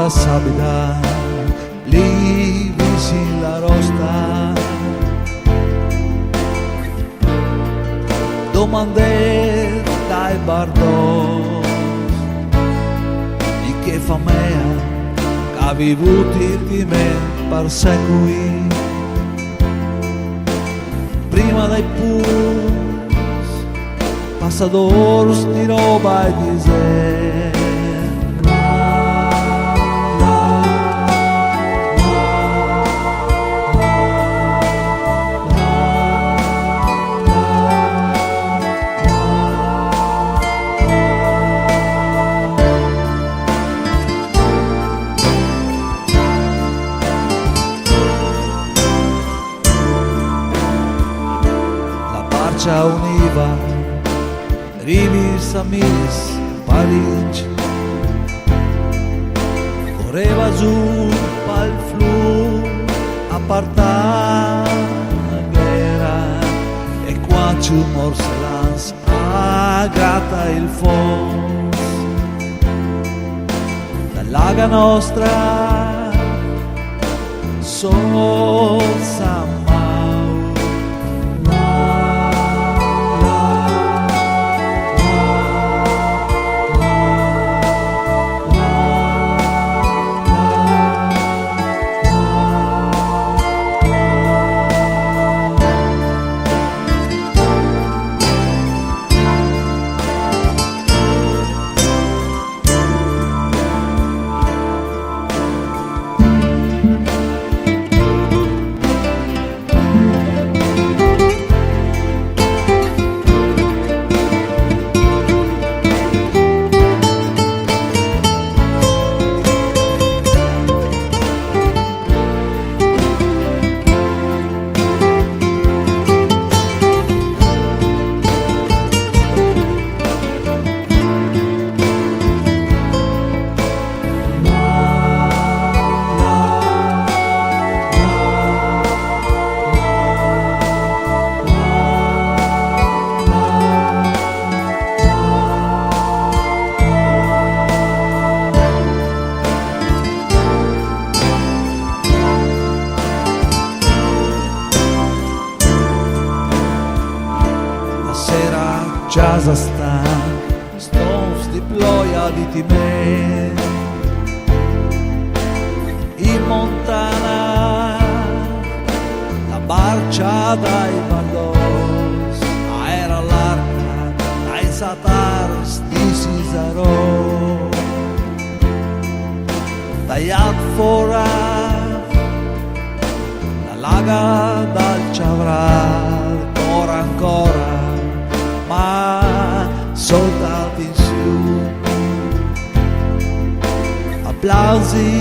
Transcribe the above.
la sabida, lì vicino la rosta. Domande dai bardos di che fa mea che ha vivuto di me per secoli. Prima dai pus passadores di roba e di sé. Univa, rivis amis, Parigi, correva giù pal flu, apparta la guerra, e qua ci morse l'ans, gratta il fons, dall'aga nostra, sol Già sta, stons di ploia di time, in montana, la barcia dai ballos, era l'arca, dai satars di Cisaro, dai Adfora, la laga dal Ciavrar, ancora, ma soltanto in su, applausi